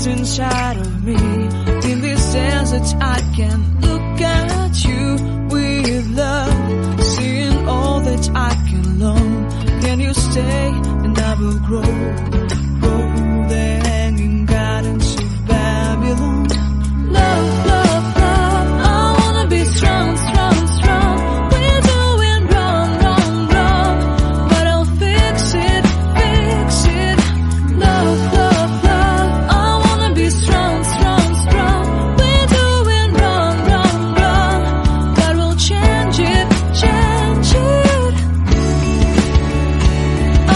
trees inside of me. In this desert I can look at you with love, seeing all that I can learn. Can you stay and I will grow the hanging gardens of Babylon. Love, love, love, I wanna be strong, strong, strong. We're doing wrong, wrong, wrong, but I'll fix it, fix it. Love, love, love, I wanna be strong, strong, strong. We're doing wrong, wrong, wrong, but we'll change it, change it.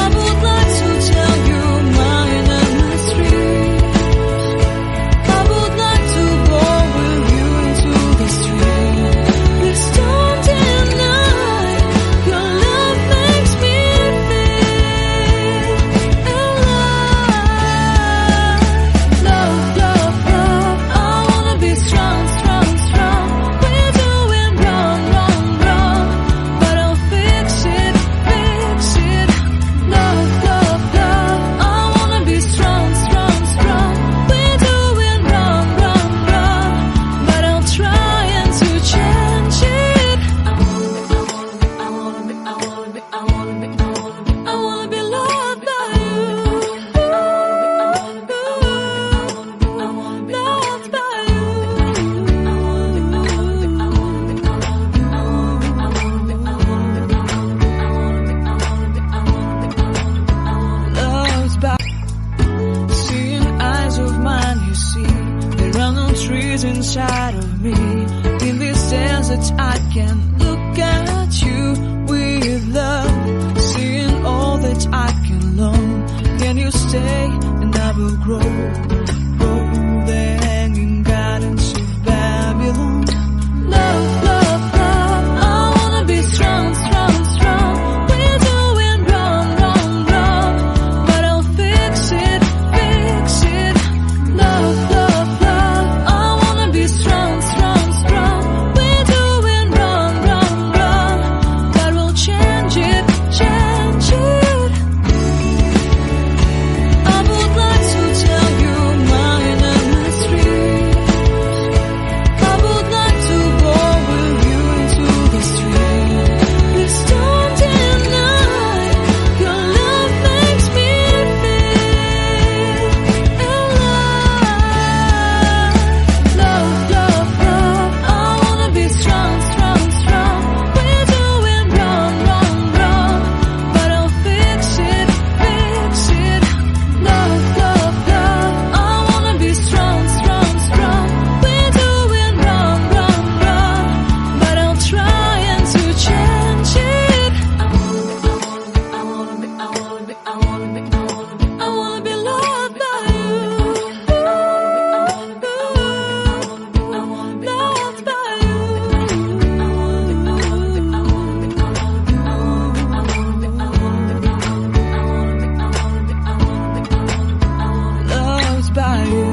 I would like to tell you mine and my street. I would like to go with you into the street. Please don't deny your love makes me feel alive. Love, love, love, I wanna be strong, strong, strong. We're doing wrong, wrong, wrong, but I'll fix it, fix it. Love, love, love, I wanna be strong, strong, strong. We're doing wrong, wrong, wrong, but I'll try and to change it. I wanna be loved by you. Loved by you. Loved by seeing eyes of mine, you see. There are no trees inside of me. In this desert I can look at you with love, seeing all that I can learn. Can you stay and I will grow the hanging gardens of Babylon. Love, love, love, I wanna be strong, strong, strong. We're doing wrong, wrong, wrong, but I'll fix it, fix it. Love, love, love, I wanna be strong, strong, strong. We're doing wrong, wrong, wrong, but we'll change it, change it. I would like to tell you mine and my street. I would like to go with you into the street. Please don't deny your love makes me feel alive. Love, love, love, I wanna be strong, strong, strong. We're doing wrong, wrong, wrong, but I'll fix it, fix it. Love, love, love, I wanna be strong, strong, strong. We're doing wrong, wrong, wrong, but I'll try and to change it. I wanna be loved by you. Loved by you. Loved by you.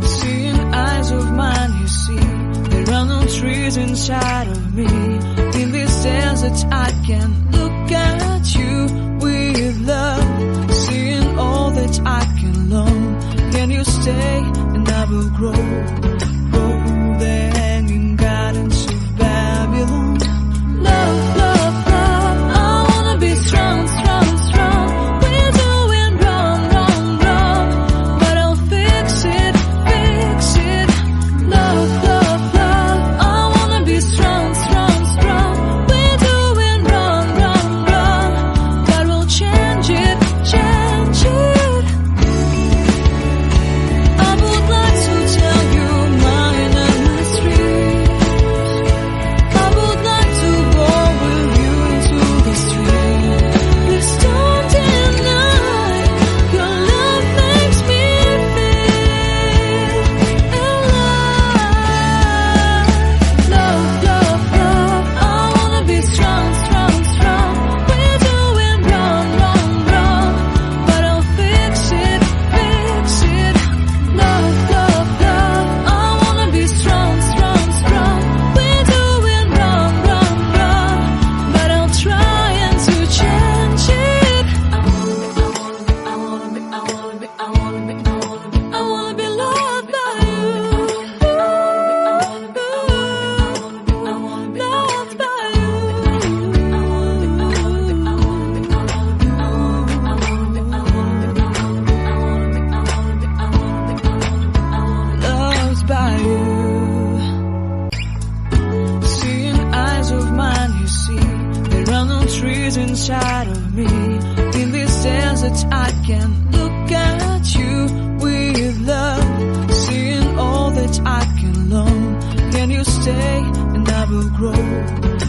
Seeing eyes of mine, you see. There are no trees inside of me. In this desert I can look at you with love, seeing all that I can learn. Can you stay and I will grow the hanging gardens of Babylon. Love, love, love, I wanna be strong, strong, strong. We're doing wrong, wrong, wrong, but I'll fix it, fix it. Love, love, love, I wanna be strong, strong, strong. We're doing wrong, wrong, wrong, I can look at you with love, seeing all that I can learn. Can you stay and I will grow?